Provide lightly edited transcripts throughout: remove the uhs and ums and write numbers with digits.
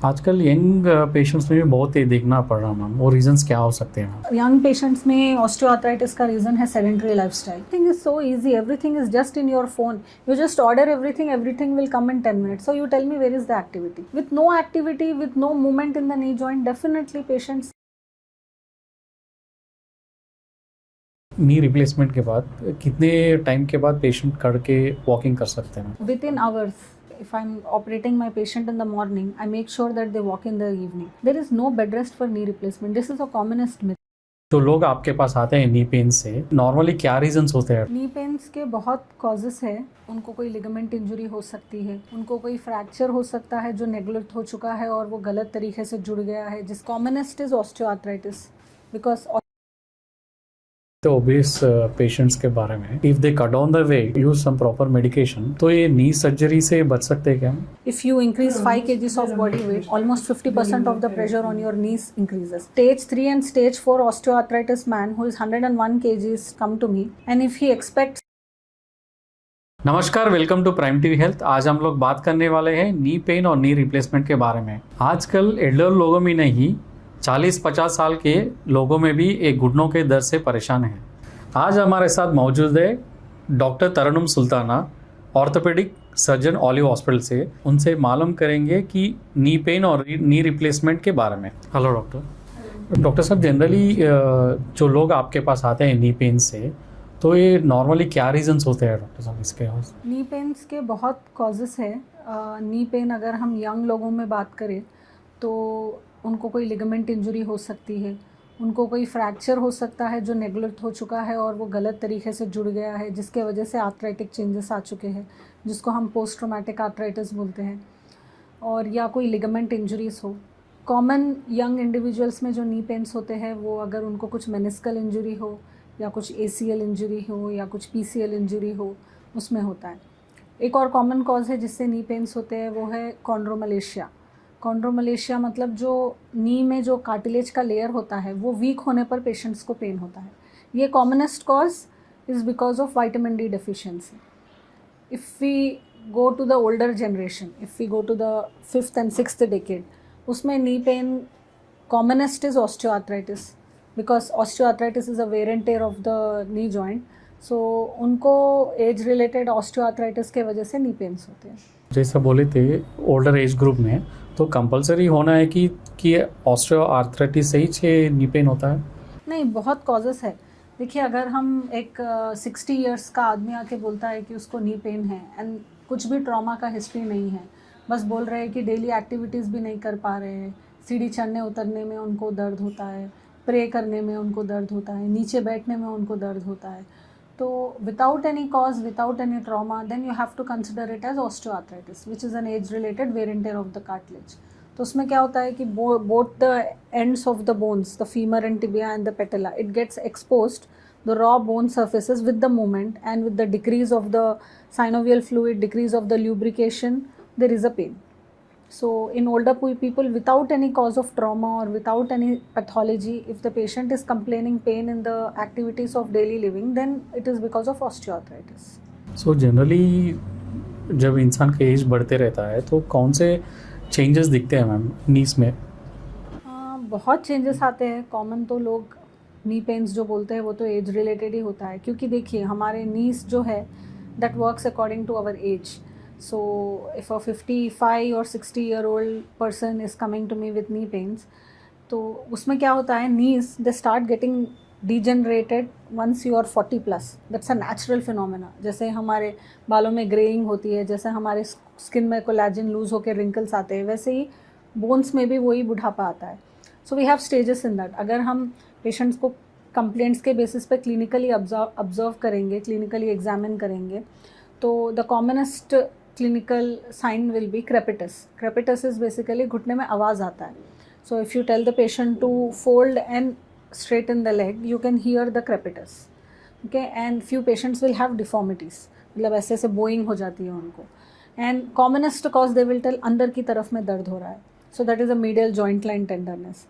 आजकल young patients में भी बहुत ये देखना पड़ रहा मैम, वो रीजंस क्या हो सकते हैं मैम? यंग पेशेंट्स में ऑस्टियोआर्थराइटिस का रीजन है sedentary lifestyle. Thing is so easy, everything is just in your phone. You just order everything, everything will come in 10 minutes. So you tell me where is the activity? With no activity, with no movement in the knee joint, definitely patients knee replacement के बाद कितने time के बाद patient करके walking कर सकते हैं? within hours. If I'm operating my patient in the morning, I make sure that they walk in the evening. There is no bed rest for knee replacement. This is a commonest myth. तो लोग आपके पास आते हैं knee pain से, normally क्या reasons होते हैं? नी pens के बहुत कॉजेस है। उनको कोई लिगामेंट इंजरी हो सकती है, उनको कोई फ्रैक्चर हो सकता है जो नेग्लेक्ट हो चुका है और वो गलत तरीके से जुड़ गया है। जिस कॉमनेस्ट इज ऑस्टियोआर्थराइटिस, बिकॉज तो ओबेस पेशेंट्स के बारे में, if they cut down the weight, use some proper medication, तो ये नी सर्जरी से बच सकते हैं क्या? if you increase 5 kgs of body weight, almost 50% of the pressure on your knees increases. Stage 3 and stage 4 osteoarthritis man who is 101 kgs come to me, and if he expects नमस्कार, welcome to Prime TV Health. आज हम लोग बात करने वाले हैं knee pain और नी replacement के बारे में। आजकल एल्डर लोगों में नहीं, 40-50 साल के लोगों में भी एक घुटनों के दर्द से परेशान है। आज हमारे साथ मौजूद है doctor Tarannum Sultana, orthopaedic surgeon Olive hospital से। उनसे मालूम करेंगे कि नी पेन और नी रिप्लेसमेंट के बारे में। Hello doctor. डॉक्टर साहब, जनरली जो लोग आपके पास आते हैं नी पेन से, तो ये नॉर्मली क्या रीजंस होते हैं डॉक्टर साहब इसके? नी पेन्स के बहुत कॉजेस है। नी पेन अगर हम यंग लोगों में बात करें तो उनको कोई लिगामेंट इंजरी हो सकती है, उनको कोई फ्रैक्चर हो सकता है जो नेग्लेक्ट हो चुका है और वो गलत तरीके से जुड़ गया है, जिसके वजह से आर्थराइटिक चेंजेस आ चुके हैं, जिसको हम पोस्ट ट्रॉमेटिक आर्थराइटिस बोलते हैं, और या कोई लिगामेंट इंजरीज हो। कॉमन यंग इंडिविजुअल्स में जो नी पेन्स होते हैं वो अगर उनको कुछ मेनिस्कल इंजरी हो या कुछ ACL इंजरी हो या कुछ PCL इंजरी हो, उसमें होता है। एक और कॉमन कॉज है जिससे नी पेन्स होते हैं, वो है कॉन्ड्रोमलेशिया। कॉन्ड्रोमलेशिया मतलब जो नी में जो कार्टिलेज का लेयर होता है वो वीक होने पर पेशेंट्स को पेन होता है। ये commonest cause is because of vitamin D deficiency. If we go to the older generation, if we go to the 5th and 6th decade, उसमें knee pain commonest is osteoarthritis, because osteoarthritis is a wear and tear of the knee joint. So उनको age related osteoarthritis के वजह से नी pens होते हैं। जैसा बोले थे ओल्डर एज ग्रुप में, तो कंपलसरी होना है कि ऑस्टियोआर्थराइटिस से ही नी पेन होता है? नहीं, बहुत कॉजेस है। देखिए, अगर हम एक 60 इयर्स का आदमी आके बोलता है कि उसको नी पेन है एंड कुछ भी ट्रॉमा का हिस्ट्री नहीं है, बस बोल रहे हैं कि डेली एक्टिविटीज़ भी नहीं कर पा रहे हैं, सीढ़ी चढ़ने उतरने में उनको दर्द होता है, प्रे करने में उनको दर्द होता है, नीचे बैठने में उनको दर्द होता है, तो without any cause, without any trauma, then you have to consider it as osteoarthritis which is an age related wear and tear of the cartilage. तो उसमें क्या होता है कि both the ends of the bones, the femur and tibia and the patella, it gets exposed, the raw bone surfaces with the movement and with the decrease of the synovial fluid, decrease of the lubrication, there is a pain. So in older people, without any cause of trauma or without any pathology, if the patient is complaining pain in the activities of daily living, then it is because of osteoarthritis. So generally जब इंसान का as बढ़ते रहता है तो कौन से changes दिखते हैं मैम नीस में? बहुत चेंजेस आते हैं। कॉमन तो लोग नी पेन्स जो बोलते हैं वो तो एज रिलेटेड ही होता है, क्योंकि देखिए हमारे नीस जो है that works according to our age. So if a 55 or 60 year old person is coming to me with knee pains, तो उसमें क्या होता है, knees they start getting degenerated once you are 40 plus. That's a natural phenomena. जैसे हमारे बालों में greying होती है, जैसे हमारे स्किन में कोलेजन लूज होकर रिंकल्स आते हैं, वैसे ही बोन्स में भी वही बुढ़ापा आता है। So we have stages in that. अगर हम पेशेंट्स को कंप्लेंट्स के बेसिस पे क्लिनिकली ऑब्जर्व करेंगे, क्लिनिकली एग्जामिन करेंगे, तो the commonest clinical sign will be crepitus. Crepitus is basically घुटने में आवाज़ आता है. So if you tell the patient to fold and straighten the leg, you can hear the crepitus. Okay, and few patients will have deformities. मतलब ऐसे ऐसे Boeing हो जाती है उनको. And commonest cause they will tell अंदर की तरफ में दर्द हो रहा है. So that is a medial joint line tenderness.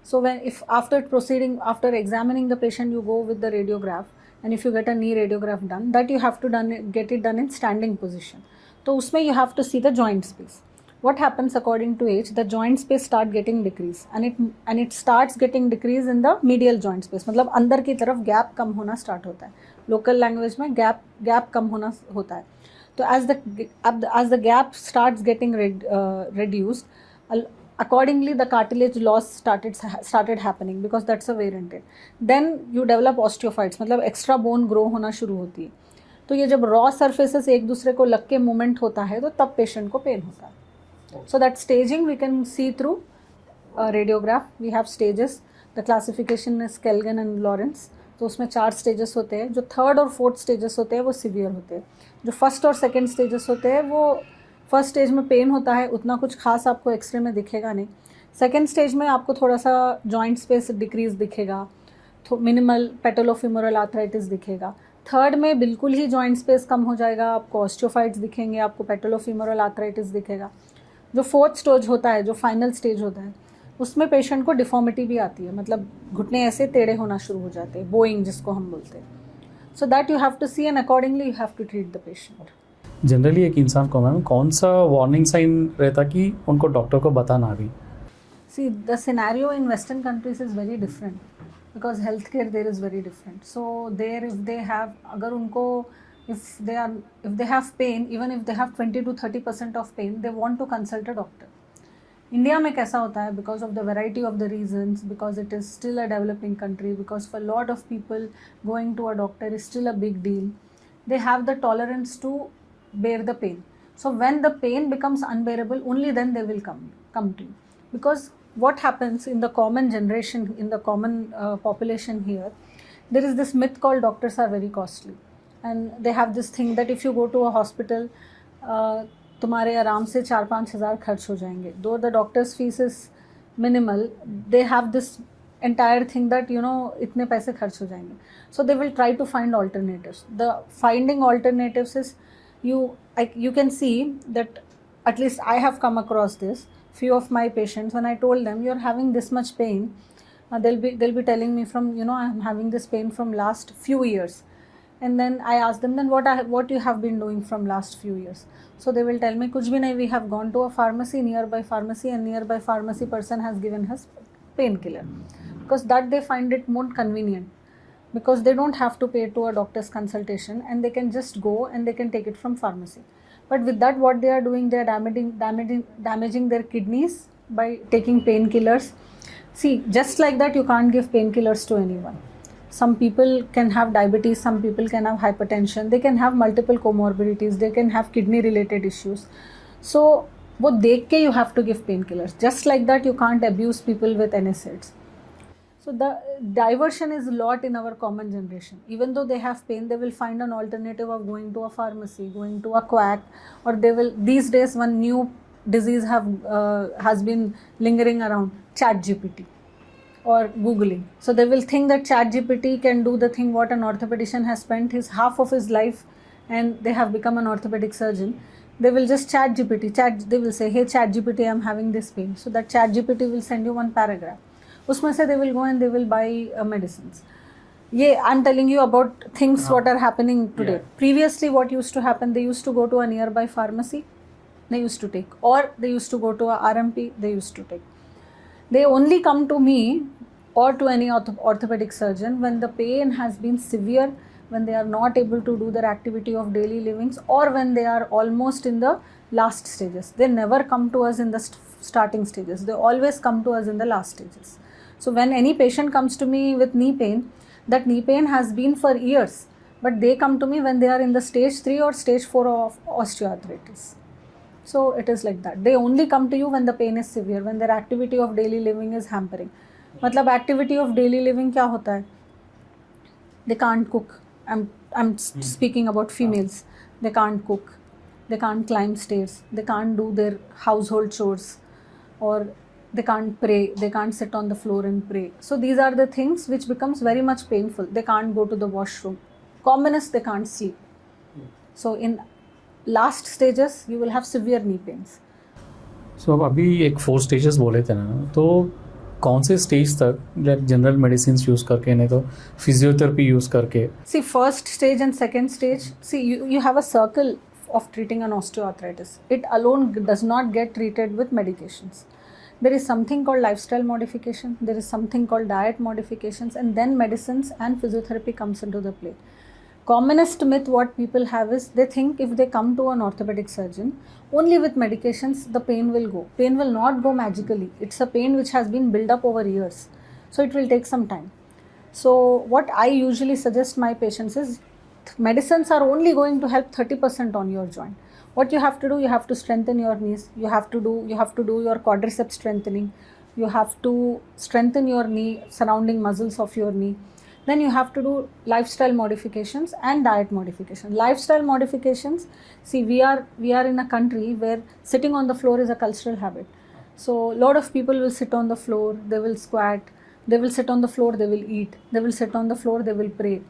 So when if after examining the patient, you go with the radiograph, and if you get a knee radiograph done, that you have to get it done in standing position. तो उसमें you have to see the joint space. what happens according to age, the joint space start getting decrease, and it starts getting decrease in the medial joint space. मतलब अंदर की तरफ gap कम होना start होता है, local language में gap कम होना होता है. तो as the gap starts getting reduced, accordingly the cartilage loss started happening, because that's a wear and tear. Then you develop osteophytes, मतलब एक्स्ट्रा बोन ग्रो होना शुरू होती है. तो ये जब रॉ सर्फेसेस एक दूसरे को लग के मूवमेंट होता है तो तब पेशेंट को पेन होता है. So that staging we can see through radiograph. We have stages. The classification is Kelgan and Lawrence. तो उसमें 4 स्टेजेस होते हैं. जो 3rd और 4th स्टेजेस होते हैं वो सीवियर होते हैं. जो 1st और 2nd स्टेजेस होते हैं वो फर्स्ट स्टेज में पेन होता है, उतना कुछ खास आपको एक्सरे में दिखेगा नहीं. 2nd स्टेज में आपको थोड़ा सा जॉइंट स्पेस डिक्रीज दिखेगा, तो मिनिमल पेटलोफिमोरल आर्थराइटिस दिखेगा. 3rd में बिल्कुल ही जॉइंट स्पेस कम हो जाएगा, आपको ऑस्टियोफाइट्स दिखेंगे, आपको पेटलोफिमोरल आर्थराइटिस दिखेगा. जो 4th स्टेज होता है, जो फाइनल स्टेज होता है, उसमें पेशेंट को डिफॉर्मिटी भी आती है, मतलब घुटने ऐसे टेढ़े होना शुरू हो जाते हैं, बोइंग जिसको हम बोलते हैं. So that you have to see and accordingly you have to treat the patient. Generally एक इंसान को मैम कौन सा वार्निंग साइन रहता कि उनको डॉक्टर को बताना भी? See, the scenario in Western countries is very different because healthcare there is very different. So there, if they have, अगर उनको if they have pain, even if they have 20 to 30% of pain, they want to consult a doctor. India में कैसा होता है, because of the variety of the reasons, because it is still a developing country, because for lot of people going to a doctor is still a big deal. They have the tolerance to bear the pain. So when the pain becomes unbearable, only then they will come to you. Because what happens in the common generation, in the common population here, there is this myth called doctors are very costly, and they have this thing that if you go to a hospital, तुम्हारे आराम से 4-5 हज़ार खर्च हो जाएंगे. Though the doctor's fees is minimal, they have this entire thing that इतने पैसे खर्च हो जाएंगे. So they will try to find alternatives. The finding alternatives is you can see that, at least I have come across this. Few of my patients, when I told them you're having this much pain, they'll be telling me from I'm having this pain from last few years, and then I ask them, then what you have been doing from last few years. So they will tell me kuch bhi nahi, we have gone to a pharmacy, nearby pharmacy, and nearby pharmacy person has given us painkiller, because that they find it more convenient, because they don't have to pay to a doctor's consultation and they can just go and they can take it from pharmacy. But with that, what they are doing, they are damaging their kidneys by taking painkillers. See, just like that, you can't give painkillers to anyone. Some people can have diabetes, some people can have hypertension, they can have multiple comorbidities, they can have kidney related issues. So wo dekh ke you have to give painkillers. Just like that, you can't abuse people with NSAIDs. So the diversion is a lot in our common generation. Even though they have pain, they will find an alternative of going to a pharmacy, going to a quack, or they will, these days one new disease has been lingering around, ChatGPT or Googling. So they will think that ChatGPT can do the thing what an orthopedician has spent half of his life, and they have become an orthopedic surgeon. They will just they will say, hey ChatGPT, I'm having this pain. So that ChatGPT will send you one paragraph. उसमें से they will go and they will buy medicines. ये I'm telling you about things what are happening today. Yeah. Previously, what used to happen, they used to go to a nearby pharmacy, they used to take, or they used to go to a RMP, they used to take. They only come to me or to any orthopedic surgeon when the pain has been severe, when they are not able to do their activity of daily livings, or when they are almost in the last stages. They never come to us in the starting stages. They always come to us in the last stages. So when any patient comes to me with knee pain, that knee pain has been for years, but they come to me when they are in the stage 3 or stage 4 of osteoarthritis. So it is like that. They only come to you when the pain is severe, when their activity of daily living is hampering. मतलब activity of daily living क्या होता है? They can't cook. I'm speaking about females. They can't cook. They can't climb stairs. They can't do their household chores, or they can't pray, they can't sit on the floor and pray. So these are the things which becomes very much painful. They can't go to the washroom. Commonest, they can't sleep. So in last stages, you will have severe knee pains. So अभी एक 4 stages बोले थे ना, तो कौन से stage तक general medicine use करके, नहीं तो फिजियोथेरेपी यूज करके? See, first stage and second stage, see, you have a circle. of treating an osteoarthritis. It alone does not get treated with medications. There is something called lifestyle modification, there is something called diet modifications, and then medicines and physiotherapy comes into the play. Commonest myth what people have is they think if they come to an orthopedic surgeon, only with medications the pain will go. Pain will not go magically. It's a pain which has been built up over years. So it will take some time. So what I usually suggest my patients is medicines are only going to help 30% on your joint. What you have to do, you have to strengthen your knees, you have to do your quadriceps strengthening, you have to strengthen your knee, surrounding muscles of your knee. Then you have to do lifestyle modifications and diet modification. Lifestyle modifications, see, we are in a country where sitting on the floor is a cultural habit. So a lot of people will sit on the floor, they will squat, they will sit on the floor, they will eat, they will sit on the floor, they will pray,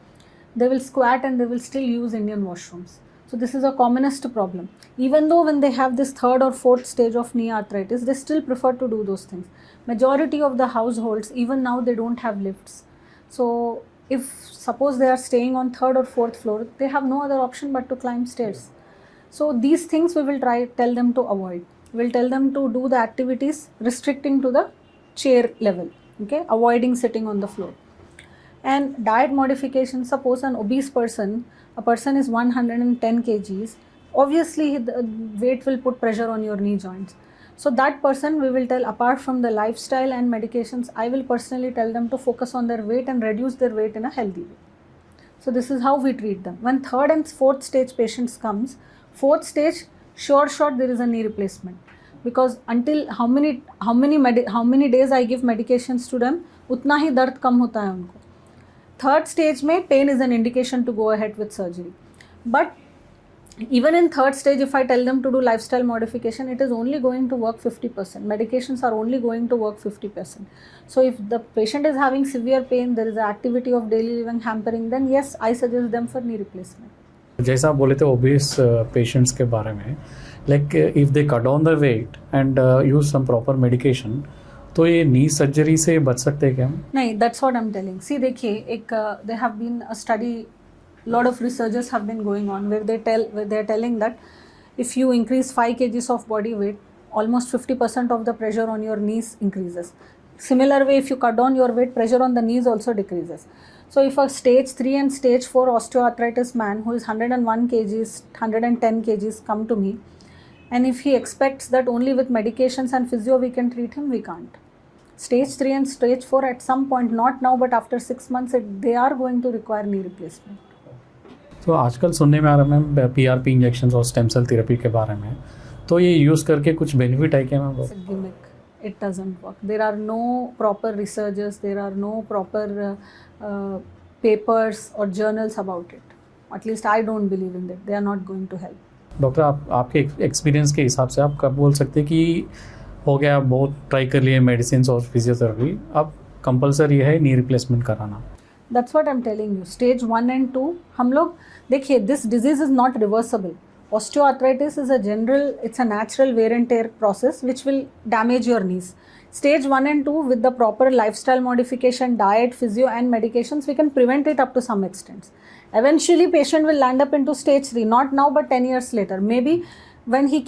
they will squat, and they will still use Indian washrooms. So this is a commonest problem. Even though when they have this third or fourth stage of knee arthritis, they still prefer to do those things. Majority of the households, even now, they don't have lifts. So if suppose they are staying on third or fourth floor, they have no other option but to climb stairs. So these things we will tell them to avoid. We will tell them to do the activities restricting to the chair level, okay, avoiding sitting on the floor. And diet modification, suppose an obese person, a person is 110 kgs, obviously the weight will put pressure on your knee joints. So that person we will tell, apart from the lifestyle and medications, I will personally tell them to focus on their weight and reduce their weight in a healthy way. So this is how we treat them. When third and fourth stage patients comes, fourth stage, sure shot there is a knee replacement. Because until how many days I give medications to them, उतना ही दर्द कम होता है उनको. Third stage में pain is an indication to go ahead with surgery. But even in third stage, if I tell them to do lifestyle modification, it is only going to work 50%. Medications are only going to work 50%. So if the patient is having severe pain, there is an activity of daily living hampering, then yes, I suggest them for knee replacement. जैसा आप बोले थे obese patients के बारे में, like if they cut down the weight and use some proper medication, तो ये नी surgery से बच सकते हैं क्या? नहीं, that's what I'm telling. See, देखिए, एक there have been a study, lot of researchers have been going on where they're telling that if you increase 5 kgs of body weight, almost 50% of the pressure on your knees increases. Similar way, if you cut down your weight, pressure on the knees also decreases. So if a stage 3 and stage 4 osteoarthritis man who is 101 kgs, 110 kgs come to me, and if he expects that only with medications and physio we can treat him, we can't. Stage 3 and stage 4 at some point, not now but after 6 months, they are going to require knee replacement. तो आजकल सुनने में आ रहा है ma'am PRP injection और stem cell therapy के बारे में, तो ये यूज़ करके कुछ बेनिफिट है क्या ma'am? Gimmick. It doesn't work. There are no proper researchers, there are no proper papers or journals about it. At least I don't believe in that. They are not going to help. Doctor, आपके experience के हिसाब से आप कब बोल सकते हैं कि हो गया, बहुत ट्राई कर लिए मेडिसिन और फिजियोथेरेपी, अब कंपलसरी है नी रिप्लेसमेंट कराना? That's what I'm telling you. Stage 1 and 2, हम लोग देखिए, this disease is not reversible. Osteoarthritis is a general, it's a natural wear and tear process which will damage your knees. Stage 1 and 2, with the proper lifestyle modification, diet, physio and medications, we can prevent it up to some extent. Eventually patient will land up into stage 3, not now but 10 years later. Maybe when he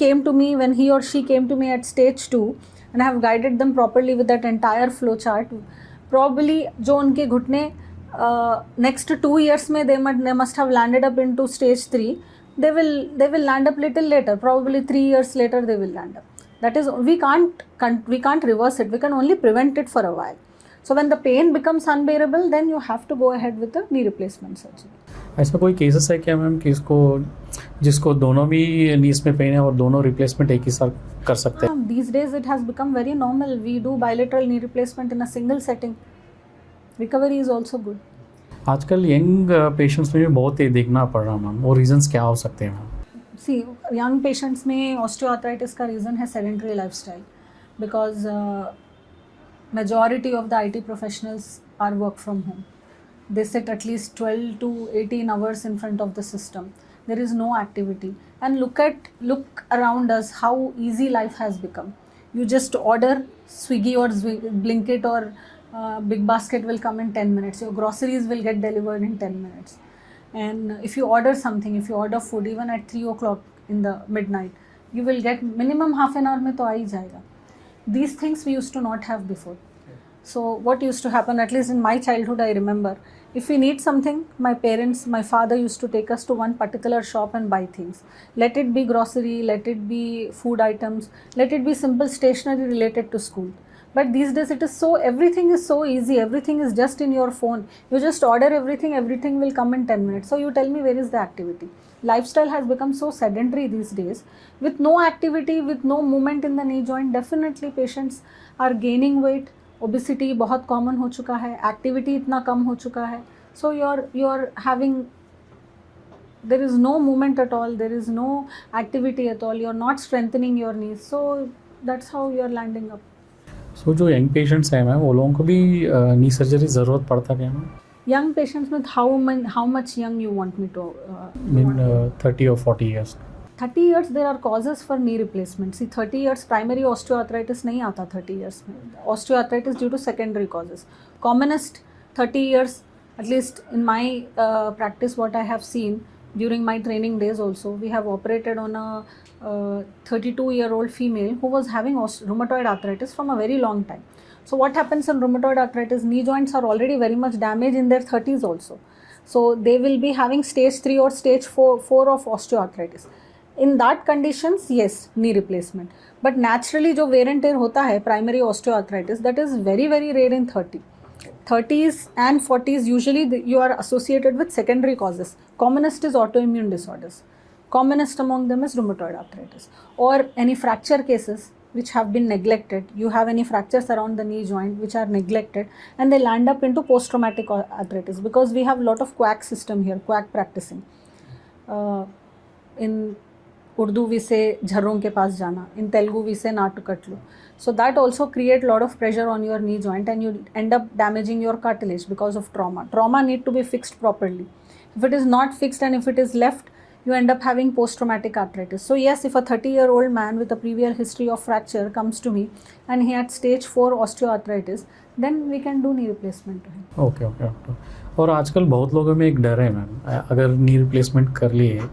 or she came to me at stage 2 and I have guided them properly with that entire flow chart, probably जो उनके घुटने next 2 years में they must have landed up into stage 3. They will land up little later, probably 3 years later they will land up. That is, we can't reverse it, we can only prevent it for a while. So when the pain becomes unbearable, then you have to go ahead with the knee replacement surgery. ऐसा कोई cases है क्या ma'am कि जिसको दोनों भी नीज में pen है और दोनों रिप्लेसमेंट एक ही साथ कर सकते हैं? These days it has become very normal. We do bilateral knee replacement in a single setting. Recovery is also good. आजकल यंग पेशेंट्स में भी बहुत ये देखना पड़ रहा है मैम, वो रीजंस क्या हो सकते हैं मैम? See, young patients में osteoarthritis का reason है sedentary lifestyle, because majority of the IT professionals are work from home. They sit at least 12 to 18 hours in front of the system. There is no activity. And look around us how easy life has become. You just order Swiggy or Blinkit or Big Basket will come in 10 minutes. Your groceries will get delivered in 10 minutes. And if you order something, if you order food even at 3 o'clock, in the midnight, you will get minimum half an hour में तो आ ही जाएगा. These things we used to not have before. So what used to happen, at least in my childhood, I remember, if we need something, my parents, my father used to take us to one particular shop and buy things. Let it be grocery, let it be food items, let it be simple stationery related to school. But these days it is so, everything is so easy, everything is just in your phone. You just order everything, everything will come in 10 minutes. So you tell me, where is the activity? Lifestyle has become so sedentary these days. With no activity, with no movement in the knee joint, definitely patients are gaining weight. Obesity बहुत common हो चुका है, activity इतना कम हो चुका है. So you're having, there is no movement at all, there is no activity at all, you're not strengthening your knees. So that's how you're landing up. सो जो young patients हैं मैम, वो लोगों को भी नी सर्जरी ज़रूरत पड़ता क्या ma'am? Young patients with how much young you want me to? Mean 30 or 40 years. 30 years there are causes for knee replacement. See, 30 years primary osteoarthritis नहीं आता 30 years में. Osteoarthritis due to secondary causes. Commonest 30 years, at least in my practice, what I have seen during my training days also, we have operated on a 32-year-old female who was having rheumatoid arthritis from a very long time. So what happens in rheumatoid arthritis? Knee joints are already very much damaged in their 30s also. So they will be having stage 3 or stage 4 of osteoarthritis. In that conditions, yes, knee replacement. But naturally जो wear and tear होता है primary osteoarthritis, that is very very rare in 30. 30s and 40s usually you are associated with secondary causes. Commonest is autoimmune disorders. Commonest among them is rheumatoid arthritis or any fracture cases which have been neglected. You have any fractures around the knee joint which are neglected and they land up into post-traumatic arthritis because we have a lot of quack system here, quack practicing. In Urdu we say झर्रों के पास जाना, in Telugu we say natu katlu. So that also create lot of pressure on your knee joint and you end up damaging your cartilage because of trauma. Trauma need to be fixed properly. If it is not fixed and if it is left, you end up having post-traumatic arthritis. So yes, if a 30-year-old man with a previous history of fracture comes to me and he had stage 4 osteoarthritis, then we can do knee replacement to him. Okay okay okay. और आजकल बहुत लोगों में एक डर है ma'am, अगर knee replacement कर लिए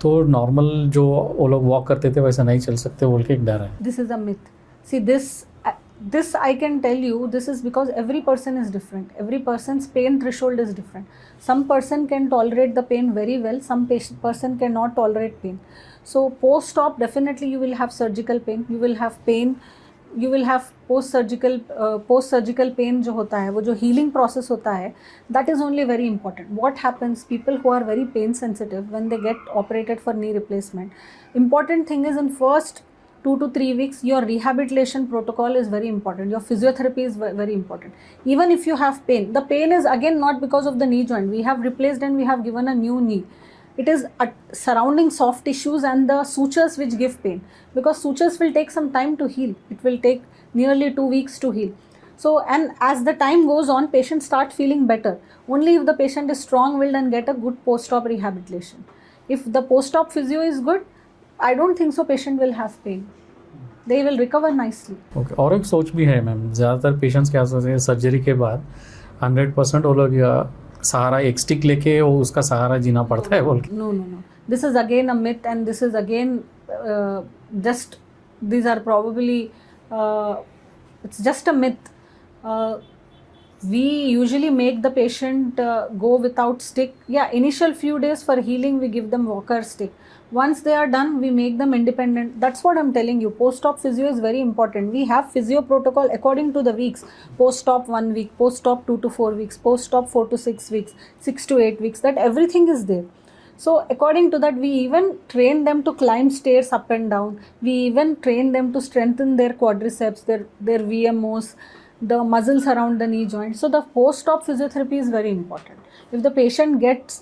तो नॉर्मल जो वो लोग वॉक करते थे वैसा नहीं चल सकते बोल के एक डर है. This is a myth. See, this I can tell you, this is because every person is different. Every person's pain threshold is different. Some person can tolerate the pain very well, some person cannot tolerate pain. So post-op definitely you will have surgical pain, you will have pain, you will have post-surgical pain जो होता है, वो जो healing process होता है, that is only very important. What happens, people who are very pain sensitive when they get operated for knee replacement, important thing is in first 2 to 3 weeks your rehabilitation protocol is very important, your physiotherapy is very important. Even if you have pain, the pain is again not because of the knee joint, we have replaced and we have given a new knee. It is surrounding soft tissues and the sutures which give pain, because sutures will take some time to heal. It will take nearly 2 weeks to heal. So, and as the time goes on, patients start feeling better only if the patient is strong-willed and get a good post-op rehabilitation. If the post-op physio is good, I don't think so patient will have pain. They will recover nicely. Okay. और एक सोच भी है ma'am, ज़्यादातर patients क्या सोचते हैं surgery के बाद 100% वो लोग सहारा एक स्टिक लेके वो उसका सहारा जीना पड़ता है बोल के. No. This is again a myth and this is again just, these are probably, it's just a myth. We usually make the patient go without stick. Yeah, initial few days for healing we give them walker stick. Once they are done, we make them independent. That's what I'm telling you. Post-op physio is very important. We have physio protocol according to the weeks. Post-op 1 week, post-op 2 to 4 weeks, post-op 4 to 6 weeks, 6 to 8 weeks. That everything is there. So according to that, we even train them to climb stairs up and down. We even train them to strengthen their quadriceps, their VMOs, the muscles around the knee joint. So the post-op physiotherapy is very important. If the patient get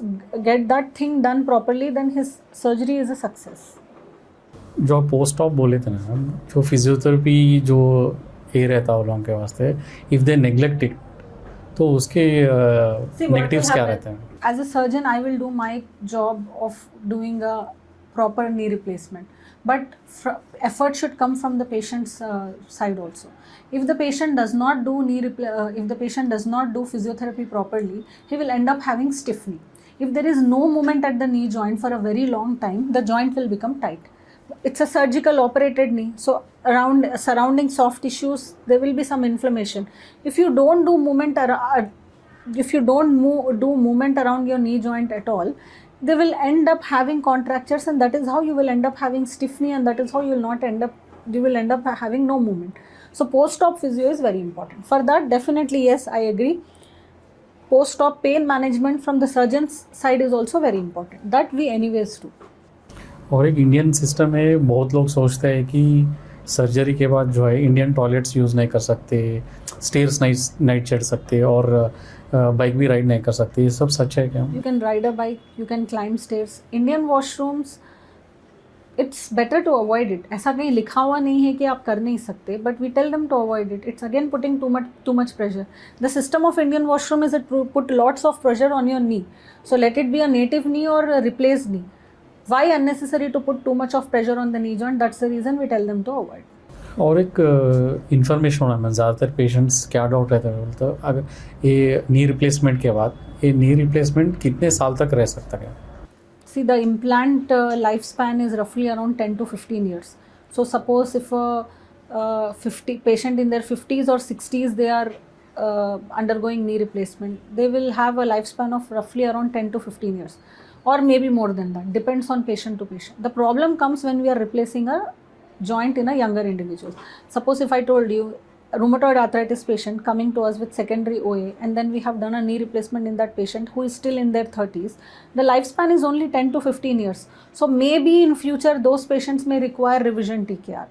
that thing done properly, then his surgery is a success. जो post op बोले थे ना, जो physiotherapy जो ये रहता है लोगों के वास्ते, इफ़ दे नेग्लेक्ट इट तो उसके नेगेटिव्स क्या रहते हैं? As a surgeon, I will do my job of doing a proper knee replacement, but effort should come from the patient's side also. If the patient does not do if the patient does not do physiotherapy properly, he will end up having stiff knee. If there is no movement at the knee joint for a very long time, the joint will become tight. It's a surgical operated knee, so around surrounding soft tissues there will be some inflammation. If you don't do movement do movement around your knee joint at all, they will end up having contractures, and that is how you will end up having stiff knee, and that is how you will end up having no movement. So post-op physio is very important. For that, definitely yes, I agree. Post-op pain management from the surgeon's side is also very important. That we anyways do. और एक Indian system में बहुत लोग सोचते हैं कि surgery के बाद जो है इंडियन टॉयलेट्स यूज़ नहीं कर सकते, स्टेयर्स नहीं चढ़ सकते और बाइक भी राइड नहीं कर सकते. ये सब सच है क्या? You can ride a bike, you can climb stairs. Indian washrooms, it's better to avoid it. ऐसा कहीं लिखा हुआ नहीं है कि आप कर नहीं सकते, but we tell them to avoid it. It's again putting too much pressure. The system of Indian washroom is it put lots of pressure on your knee. So let it be a native knee or a replaced knee. Why unnecessary to put too much of pressure on the knee joint? That's the reason we tell them to avoid. और एक information होना है, ज़्यादातर patients क्या doubt रहता है बोलते हैं, अगर ये नी रिप्लेसमेंट के बाद ये नी रिप्लेसमेंट कितने साल तक रह सकता है? See, the implant lifespan is roughly around 10 to 15 years. So suppose if a 50 patient in their 50s or 60s, they are undergoing knee replacement, they will have a lifespan of roughly around 10 to 15 years, or maybe more than that, depends on patient to patient. The problem comes when we are replacing a joint in a younger individual. Suppose if I told you a rheumatoid arthritis patient coming to us with secondary OA, and then we have done a knee replacement in that patient who is still in their 30s, the lifespan is only 10 to 15 years. So maybe in future those patients may require revision TKR.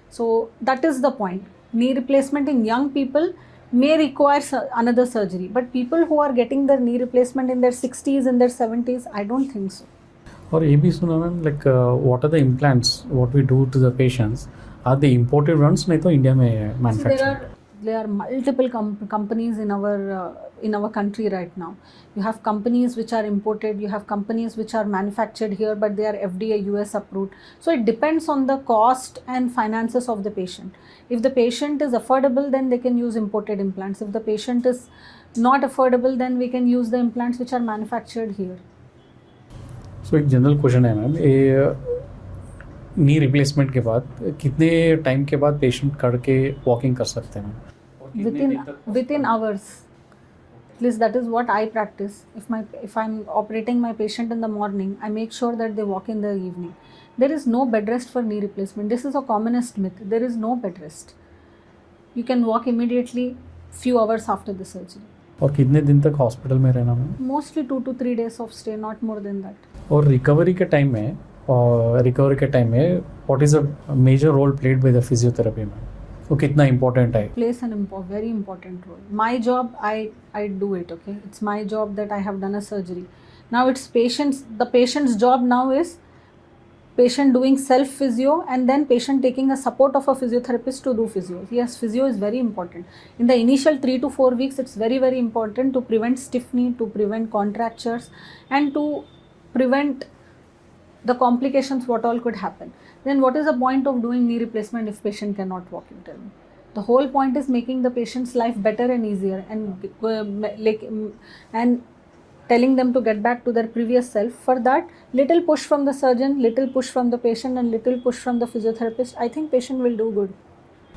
So that is the point. Knee replacement in young people may require another surgery, but people who are getting their knee replacement in their 60s, in their 70s, I don't think so. और ये भी सुना ma'am, like what are the implants what we do to the patients, are the imported ones, नहीं तो India में manufacture? There are multiple companies in our country right now. You have companies which are imported, you have companies which are manufactured here, but they are FDA US approved. So it depends on the cost and finances of the patient. If the patient is affordable, then they can use imported implants. If the patient is not affordable, then we can use the implants which are manufactured here. So एक general question है ma'am, ये नी replacement के बाद कितने time के बाद patient करके walking कर सकते हैं? Within hours. At least that is what I practice. If I'm operating my patient in the morning, I make sure that they walk in the evening. There is no bed rest for knee replacement. This is a commonest myth. There is no bed rest. You can walk immediately few hours after the surgery. और कितने दिन तक hospital में रहना ma'am? Mostly 2 to 3 days of stay, not more than that. और recovery के time में what is a major role played by the physiotherapy में? तो कितना इम्पोर्टेंट है? Plays an very important role. My job, I do it, okay? It's my job that I have done a surgery. Now it's the patient's job now is patient doing self physio, and then patient taking a support of a physiotherapist to do physio. Yes, physio is very important. In the initial 3 to 4 weeks, it's very, very important to prevent stiff knee, to prevent contractures, and to prevent the complications what all could happen. Then what is the point of doing knee replacement if patient cannot walk? You tell me. The whole point is making the patient's life better and easier, and telling them to get back to their previous self. For that, little push from the surgeon, little push from the patient, and little push from the physiotherapist, I think patient will do good.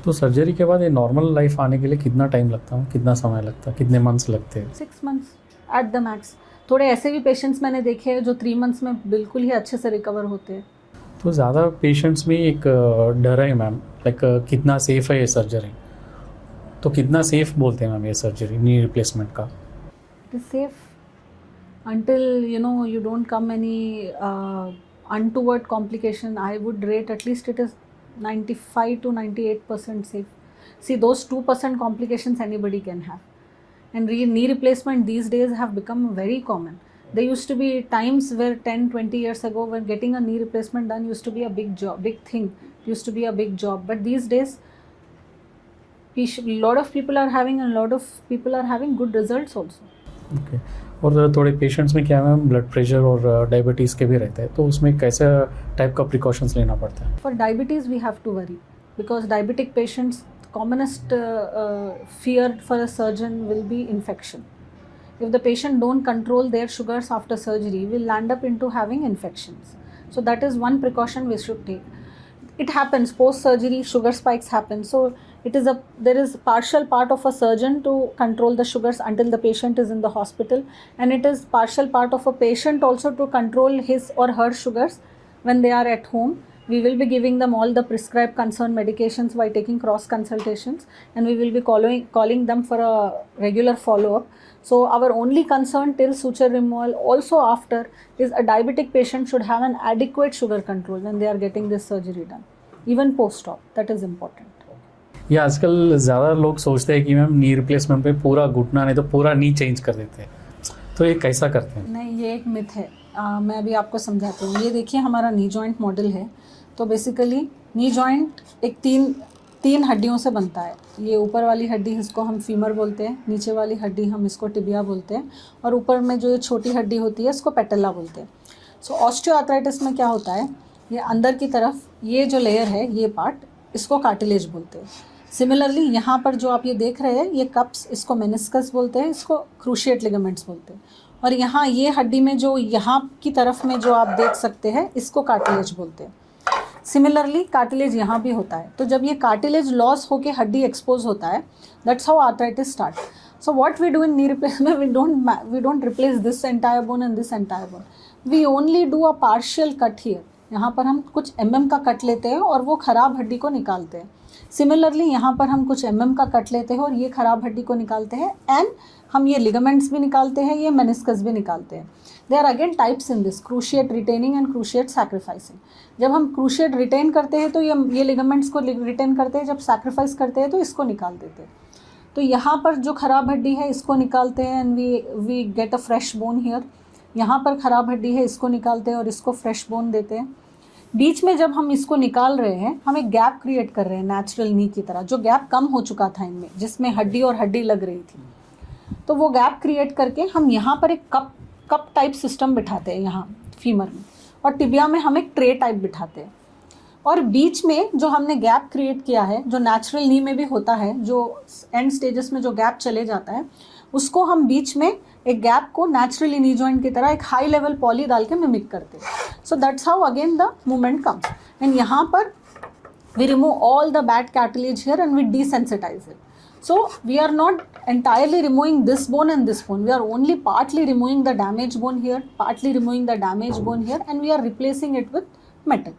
तो surgery के बाद ये normal life आने के लिए कितना time लगता है, कितना समय लगता है, कितने मंथ्स लगते हैं? 6 months at the max. थोड़े ऐसे भी पेशेंट्स मैंने देखे हैं जो 3 months में बिल्कुल ही अच्छे से रिकवर होते हैं. तो ज़्यादा पेशेंट्स में एक डर है मैम, लाइक कितना सेफ़ है ये सर्जरी, तो कितना सेफ़ बोलते हैं मैम ये सर्जरी नी रिप्लेसमेंट का? It is safe until you don't come any untoward complication. I would rate at least it is 95 to 98% safe. See, those 2% complications anybody can have. And knee replacement these days have become very common. There used to be times where 10-20 years ago when getting a knee replacement done used to be a big thing, used to be a big job. But these days, a lot of people are having, and a lot of people are having good results also. Okay. और थोड़े patients में क्या है ma'am, blood pressure और diabetes के भी रहते हैं, तो उसमें कैसा टाइप का प्रिकॉशंस लेना पड़ता है? For diabetes we have to worry, because diabetic patients, commonest fear for a surgeon will be infection. if the patient don't control their sugars after surgery, will land up into having infections. So that is one precaution we should take. It happens post surgery, sugar spikes happen, so there is partial part of a surgeon to control the sugars until the patient is in the hospital, and it is partial part of a patient also to control his or her sugars when they are at home. We will be giving them all the prescribed concerned medications by taking cross consultations, and we will be calling them for a regular follow up. So our only concern till suture removal, also after, is a diabetic patient should have an adequate sugar control when they are getting this surgery done, even post-op. That is important. ये आजकल ज़्यादा लोग सोचते हैं कि ma'am knee replacement पे पूरा घुटना नहीं तो पूरा नी चेंज कर देते हैं, तो ये कैसा करते हैं? नहीं, ये एक मिथ है। मैं अभी आपको समझाती हूँ। ये देखिए हमारा नी जॉइंट मॉडल है। तो बेसिकली नी जॉइंट एक तीन हड्डियों से बनता है। ये ऊपर वाली हड्डी, इसको हम फीमर बोलते हैं, नीचे वाली हड्डी हम इसको टिबिया बोलते हैं, और ऊपर में जो ये छोटी हड्डी होती है इसको पेटेला बोलते हैं। सो ऑस्टियोआर्थराइटिस में क्या होता है, ये अंदर की तरफ ये जो लेयर है, ये पार्ट, इसको कार्टिलेज बोलते हैं। सिमिलरली यहाँ पर जो आप ये देख रहे हैं, ये कप्स, इसको मेनिस्कस बोलते हैं, इसको क्रूशिएट लिगामेंट्स बोलते हैं। और यहाँ ये हड्डी में जो यहाँ की तरफ में जो आप देख सकते हैं, इसको कार्टिलेज बोलते हैं। सिमिलरली कार्टिलेज यहाँ भी होता है। तो जब ये कार्टिलेज लॉस होके हड्डी एक्सपोज होता है, that's how arthritis start. So what we do in knee replacement, we don't replace this entire bone and this entire bone, we only do a partial cut here. यहाँ पर हम कुछ का cut लेते हैं और वो ख़राब हड्डी को निकालते हैं। सिमिलरली यहाँ पर हम कुछ का कट लेते हैं और ये ख़राब हड्डी को निकालते हैं, एंड हम ये लिगामेंट्स भी निकालते हैं, ये मेनिस्कस भी निकालते हैं। They are again types in this, cruciate retaining and cruciate sacrificing. जब हम क्रूशिएट रिटेन करते हैं तो ये लिगामेंट्स को रिटेन करते हैं, जब सैक्रिफाइस करते हैं तो इसको निकाल देते हैं। तो यहाँ पर जो ख़राब हड्डी है इसको निकालते हैं, and we get a fresh bone here. यहाँ पर ख़राब हड्डी है, इसको निकालते हैं और इसको फ्रेश बोन देते हैं। बीच में जब हम इसको निकाल रहे हैं, हम एक गैप क्रिएट कर रहे हैं नेचुरल नी की तरह, जो गैप कम हो चुका था इनमें, जिसमें हड्डी और हड्डी लग रही थी। तो वो गैप क्रिएट करके हम यहाँ पर एक कप टाइप सिस्टम बिठाते हैं यहाँ फीमर में, और टिबिया में हम एक ट्रे टाइप बिठाते हैं। और बीच में जो हमने गैप क्रिएट किया है, जो नेचुरल नी में भी होता है, जो एंड स्टेजेस में जो गैप चले जाता है, उसको हम बीच में एक गैप को नेचुरली नी जॉइंट की तरह एक हाई लेवल पॉली डाल के मिमिक करते हैं। So that's how again the movement comes, and यहाँ पर we remove all the bad cartilage here and we desensitize it. So we are not entirely removing this bone and this bone. We are only partly removing the damaged bone here, partly removing the damaged bone here, and we are replacing it with metal.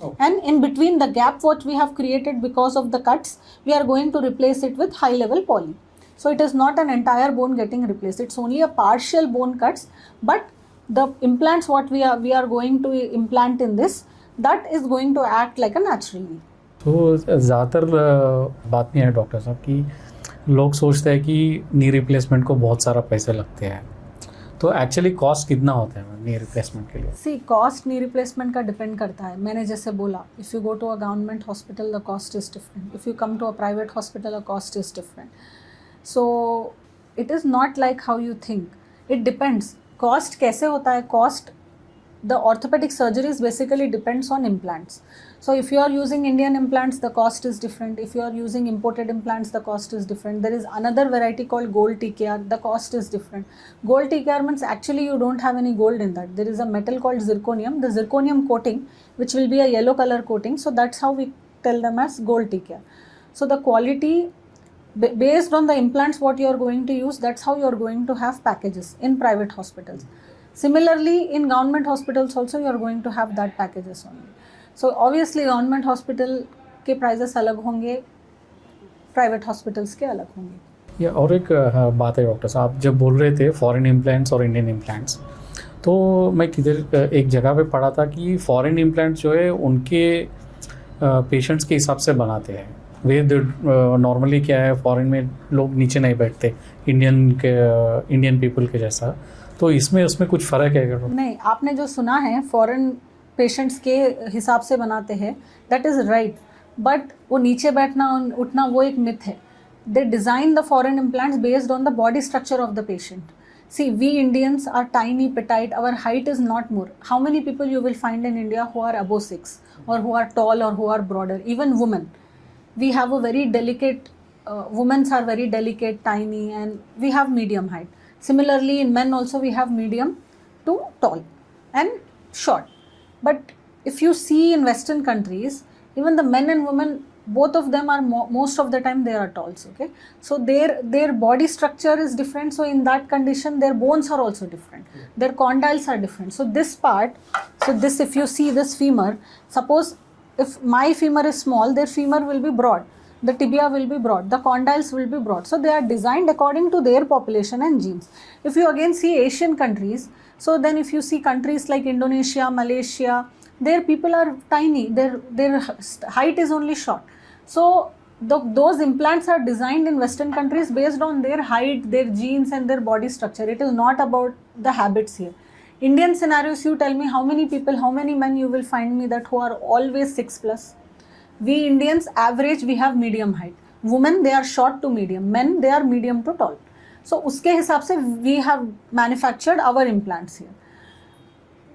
Oh. And in between the gap what we have created because of the cuts, we are going to replace it with high level poly. So it is not an entire bone getting replaced. It's only a partial bone cuts, but the implants what we are going to implant in this, that is going to act like a natural knee. तो ज़्यादातर बात नहीं है doctor साहब कि लोग सोचते हैं कि नी रिप्लेसमेंट को बहुत सारा पैसे लगते हैं, तो एक्चुअली कॉस्ट कितना होता है नी रिप्लेसमेंट के लिए? सी कॉस्ट नी रिप्लेसमेंट का डिपेंड करता है। मैंने जैसे बोला, if you go to a government hospital the cost is different, if you come to a private hospital the cost is different. So it is not like how you think, it depends. Cost कैसे होता है? Cost, the orthopedic surgeries basically depends on implants. So if you are using Indian implants, the cost is different. If you are using imported implants, the cost is different. There is another variety called gold TKR, the cost is different. Gold TKR means actually you don't have any gold in that. There is a metal called zirconium, the zirconium coating, which will be a yellow color coating. So that's how we tell them as gold TKR. So the quality based on the implants what you are going to use, that's how you are going to have packages in private hospitals. Similarly, in government hospitals also you are going to have that packages only. So obviously government hospital के prices अलग होंगे, private hospitals के अलग होंगे। या और एक बात है डॉक्टर साहब, जब बोल रहे थे फॉरेन इम्प्लांट्स और इंडियन इम्प्लांट्स, तो मैं किधर एक जगह पे पढ़ा था कि फॉरेन इम्प्लांट्स जो है उनके पेशेंट्स के हिसाब से बनाते हैं। वे नॉर्मली क्या है, फॉरेन में लोग नीचे नहीं बैठते इंडियन पीपल के जैसा, तो इसमें उसमें कुछ फ़र्क है? नहीं, आपने जो सुना है फॉरेन पेशेंट्स के हिसाब से बनाते हैं, दैट इज़ राइट, बट वो नीचे बैठना उठना वो एक मिथ है। दे design the foreign implants based on the body structure of the patient. See, we Indians are tiny, petite, our height is not more. How many people you will find in India who are above 6 or who are tall or who are broader? Even women. We have a very delicate, women are very delicate, tiny, and we have medium height. Similarly, in men also we have medium to tall and short. But if you see in Western countries, even the men and women, both of them are most of the time they are talls. Okay, so their body structure is different. So in that condition, their bones are also different. Their condyles are different. So this part, so this, if you see this femur, suppose if my femur is small, their femur will be broad. The tibia will be broad, the condyles will be broad. So they are designed according to their population and genes. If you again see Asian countries, so then if you see countries like Indonesia, Malaysia, their people are tiny, their height is only short. So those implants are designed in Western countries based on their height, their genes and their body structure. It is not about the habits here. Indian scenarios, you tell me how many people, how many men you will find me that who are always 6+. We Indians average, we have medium height. Women, they are short to medium. Men, they are medium to tall. So uske हिसाब से we have manufactured our implants here.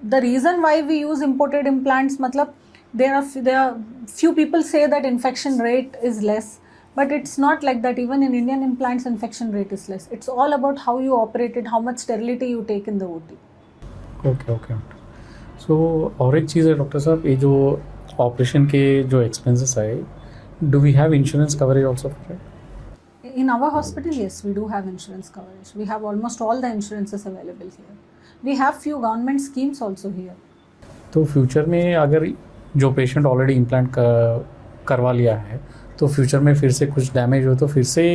The reason why we use imported implants, मतलब there are few people say that infection rate is less, but it's not like that. Even in Indian implants, infection rate is less. It's all about how you operate it, how much sterility you take in the OT. Okay. So और एक चीज़ है doctor साहब, ये जो operation के जो expenses है, do we have insurance coverage also for it? In our hospital, yes, we do have insurance coverage. We have almost all the insurances available here. We have few government schemes also here. तो future में अगर जो patient already implant करवा लिया है, तो future में फिर से कुछ डैमेज हो तो फिर से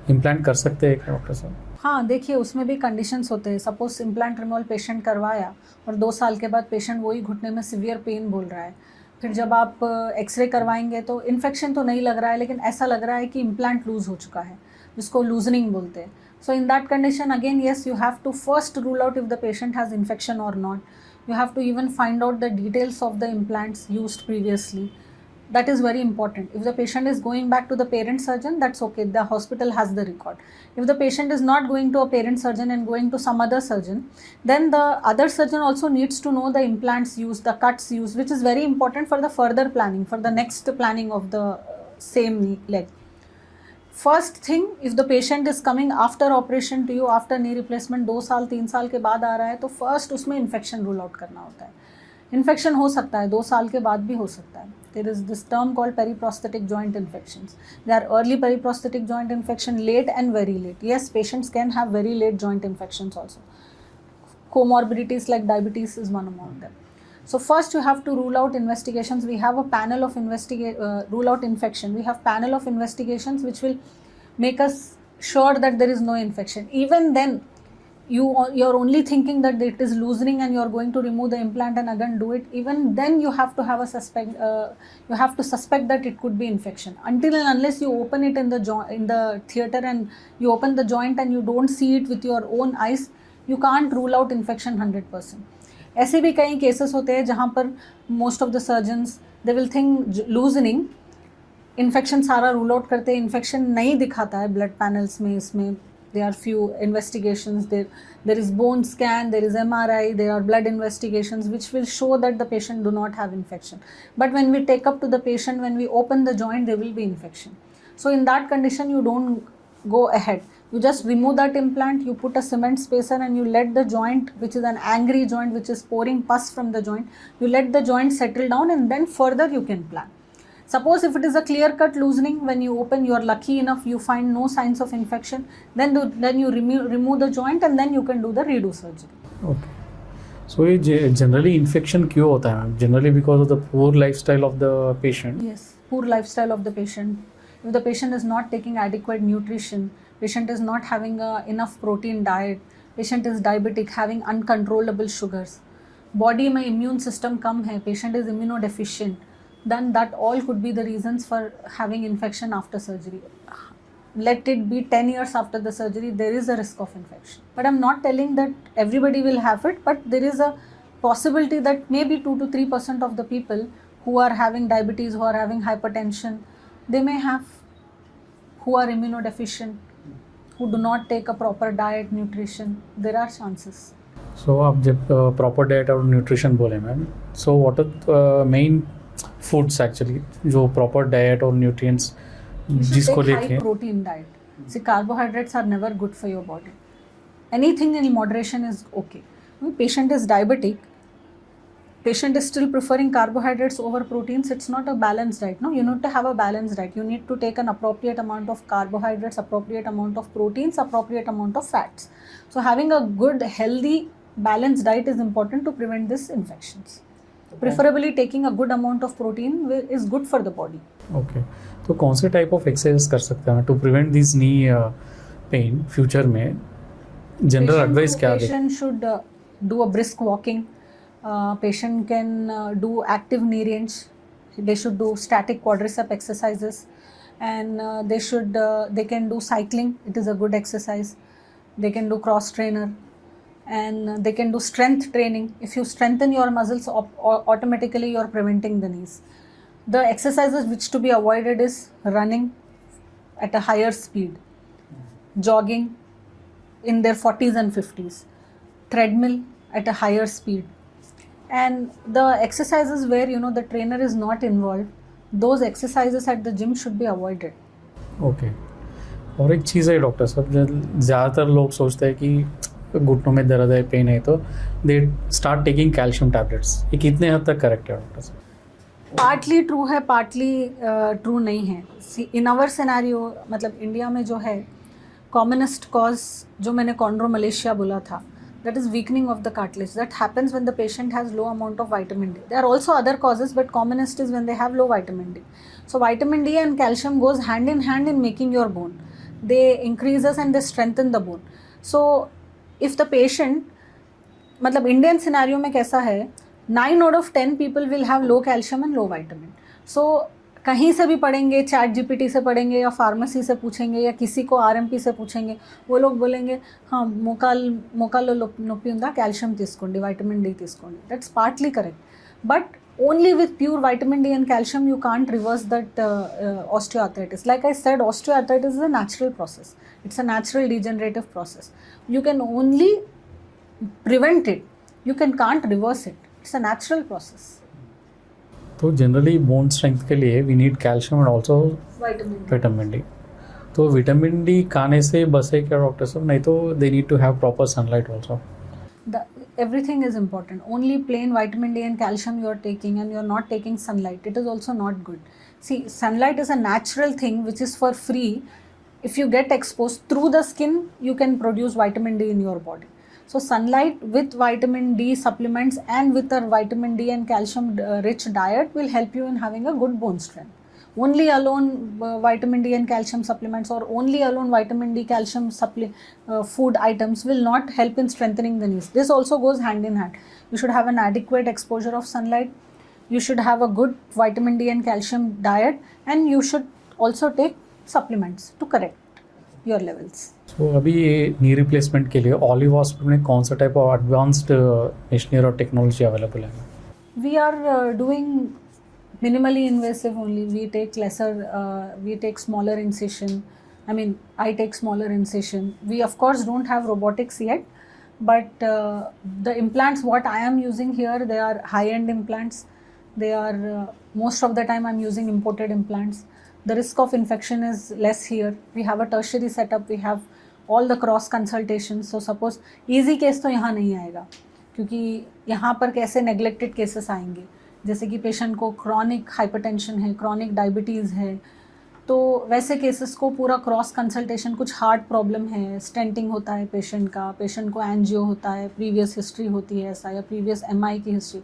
इम्प्लांट कर सकते हैं क्या डॉक्टर साहब? हाँ, देखिए उसमें भी कंडीशंस होते हैं. सपोज इम्प्लांट रिमूवल पेशेंट करवाया और 2 साल के बाद पेशेंट वही घुटने में सीवियर पेन बोल रहा है. फिर जब आप एक्सरे करवाएंगे तो इन्फेक्शन तो नहीं लग रहा है, लेकिन ऐसा लग रहा है कि इम्प्लांट लूज हो चुका है, जिसको लूजनिंग बोलते हैं. So in that condition again, yes, you have to first rule out if the patient has infection और not. You have to even find out the details of the implants used previously. That is very important. If the patient is going back to the parent surgeon, that's okay. The hospital has the record. If the patient is not going to a parent surgeon and going to some other surgeon, then the other surgeon also needs to know the implants used, the cuts used, which is very important for the further planning, for the next planning of the same leg. First thing, if the patient is coming after operation to you, after knee replacement 2 साल 3 साल के बाद आ रहा है, तो first उसमें infection rule out करना होता है. इन्फेक्शन हो सकता है 2 साल के बाद भी हो सकता है. There is this term called periprosthetic joint infections. They are early periprosthetic joint infection, late and very late. Yes, patients can have very late joint infections also. Comorbidities like diabetes is one among them. So first you have to rule out investigations. We have a panel of rule out infection. We have panel of investigations which will make us sure that there is no infection. Even then, you're only thinking that it is loosening and you're going to remove the implant and again do it. Even then you have to have a you have to suspect that it could be infection. Until and unless you open it in the theater and you open the joint and you don't see it with your own eyes, you can't rule out infection 100%. ऐसे भी कई cases होते हैं जहाँ पर most of the surgeons they will think loosening, infection सारा rule out करते हैं, इन्फेक्शन नहीं दिखाता है ब्लड पैनल्स में. इसमें there are few investigations, there is bone scan, there is MRI, there are blood investigations which will show that the patient do not have infection. But when we take up to the patient, when we open the joint, there will be infection. So in that condition, you don't go ahead. You just remove that implant, you put a cement spacer and you let the joint, which is an angry joint which is pouring pus from the joint, you let the joint settle down and then further you can plan. Suppose if it is a clear cut loosening, when you open, you are lucky enough, you find no signs of infection, then you remove the joint and then you can do the redo surgery. Okay. So generally infection क्यों होता है? Generally because of the poor lifestyle of the patient. Yes, poor lifestyle of the patient. If the patient is not taking adequate nutrition, patient is not having enough protein diet, patient is diabetic, having uncontrollable sugars, body में immune system कम है, patient is immunodeficient, then that all could be the reasons for having infection after surgery. Let it be 10 years after the surgery, there is a risk of infection. But I'm not telling that everybody will have it, but there is a possibility that maybe 2 to 3% of the people who are having diabetes, who are having hypertension, they may have, who are immunodeficient, who do not take a proper diet, nutrition, there are chances. So आप जब proper diet और nutrition बोले ma'am, so what are main foods actually जो proper diet और nutrients जिसको लेके? High protein diet. See, carbohydrates are never good for your body. anything in moderation is okay. Patient is diabetic, patient is still preferring carbohydrates over proteins, it's not a balanced diet. No, you need to have a balanced diet. You need to take an appropriate amount of carbohydrates, appropriate amount of proteins, appropriate amount of fats. So having a good, healthy, balanced diet is important to prevent these infections. Preferably taking a good amount of protein is good for the body. Okay तो कौन से type of exercise कर सकते हैं to prevent this knee pain future में general advice क्या दें Patient should do a brisk walking. Patient can do active knee range. They should do static quadricep exercises, and they can do cycling. It is a good exercise. They can do cross trainer, and they can do strength training. If you strengthen your muscles, automatically you are preventing the knees. The exercises which to be avoided is running at a higher speed, jogging in their 40s and 50s, treadmill at a higher speed, and the exercises where the trainer is not involved, those exercises at the gym should be avoided. Okay और एक चीज़ है doctor साहब ज़्यादातर लोग सोचते हैं कि घुटनों में दर्द है पेन है तो they start taking calcium tablets ये कितने हद तक करेक्ट है डॉक्टर साहब पार्टली ट्रू है, पार्टली ट्रू नहीं है. इन आवर सिनेरियो मतलब इंडिया में जो है कॉमनेस्ट कॉज जो मैंने कॉन्ड्रोमलेशिया बोला था, that is weakening of the cartilage. That happens when the patient has low amount of vitamin D. There are also other causes, but commonest is when they have low vitamin D. So vitamin D and calcium goes hand in hand in making your bone. They increases and they strengthen the bone. So if the patient, मतलब Indian scenario में कैसा है, 9 out of 10 people will have low calcium and low vitamin. So कहीं से भी पढ़ेंगे, chat GPT से पढ़ेंगे या फार्मेसी से पूछेंगे या किसी को आरएमपी से पूछेंगे, वो लोग बोलेंगे हाँ मोकालो नొప్పి ఉందా కాల్షియం తీసుకోండి వైటమిన్ డి తీసుకోండి. That's partly correct, but only with pure vitamin D and calcium you can't reverse that osteoarthritis. Like I said, osteoarthritis is a natural process. It's a natural degenerative process. You can only prevent it. You can't reverse it. It's a natural process. तो generally bone strength के लिए we need calcium and also vitamin D. तो vitamin D खाने से बसे क्या doctor साहब, नहीं तो they need to have proper sunlight also. Everything is important. Only plain vitamin D and calcium you are taking and you are not taking sunlight, it is also not good. See, sunlight is a natural thing which is for free. If you get exposed through the skin, you can produce vitamin D in your body. So sunlight with vitamin D supplements and with a vitamin D and calcium rich diet will help you in having a good bone strength. Only alone vitamin D and calcium supplements or only alone vitamin D calcium food items will not help in strengthening the knees. This also goes hand in hand. You should have an adequate exposure of sunlight. You should have a good vitamin D and calcium diet, and you should also take supplements to correct your levels. तो अभी ये नी replacement के लिए olive hospital में कौन सा type of advanced machinery और technology available है? We are doing minimally invasive only. We take smaller incision. I mean, I take smaller incision. We of course don't have robotics yet, but the implants what I am using here, they are high-end implants. They are most of the time I'm using imported implants. The risk of infection is less here. We have a tertiary setup. We have all the cross consultations. So suppose easy case तो यहाँ नहीं आएगा, क्योंकि यहाँ पर कैसे neglected cases आएंगे, जैसे कि पेशेंट को क्रॉनिक हाइपरटेंशन है, क्रॉनिक डायबिटीज़ है, तो वैसे केसेस को पूरा क्रॉस कंसल्टेशन, कुछ हार्ट प्रॉब्लम है, स्टेंटिंग होता है पेशेंट का, पेशेंट को एंजियो होता है, प्रीवियस हिस्ट्री होती है ऐसा या प्रीवियस एमआई की हिस्ट्री,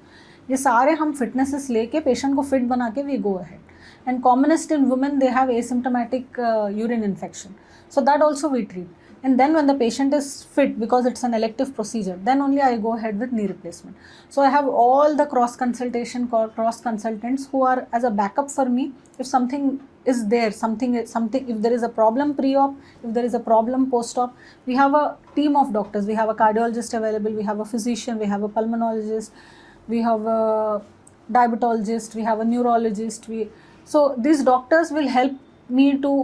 ये सारे हम फिटनेसेस लेके पेशेंट को फिट बना के we go ahead. And commonest in women they have asymptomatic urine infection, so that also we treat. And then when the patient is fit, because it's an elective procedure, then only I go ahead with knee replacement. So I have all the cross consultants who are as a backup for me. If something is there, if there is a problem pre-op, if there is a problem post-op, we have a team of doctors. We have a cardiologist available, we have a physician, we have a pulmonologist, we have a diabetologist, we have a neurologist. So these doctors will help me to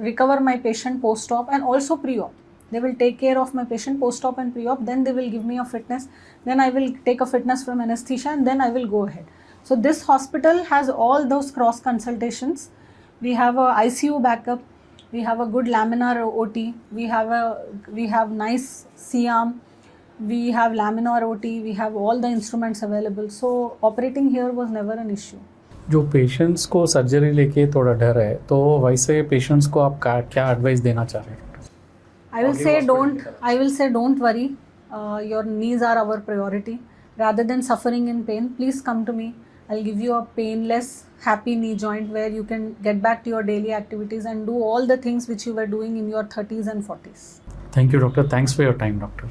recover my patient post-op and also pre-op. They will take care of my patient post-op and pre-op, then they will give me a fitness, then I will take a fitness from anesthesia and then I will go ahead. So this hospital has all those cross consultations. We have a ICU backup, We have a good laminar OT. We have nice C-arm. We have laminar OT. We have all the instruments available. So operating here was never an issue. जो patients को surgery लेके थोड़ा डर है, तो वैसे patients को आप क्या एडवाइस देना चाह रहे हैं? I will say don't worry. Your knees are our priority. Rather than suffering in pain, please come to me. I'll give you a painless, happy knee joint where you can get back to your daily activities and do all the things which you were doing in your 30s and 40s. Thank you, doctor. Thanks for your time, doctor.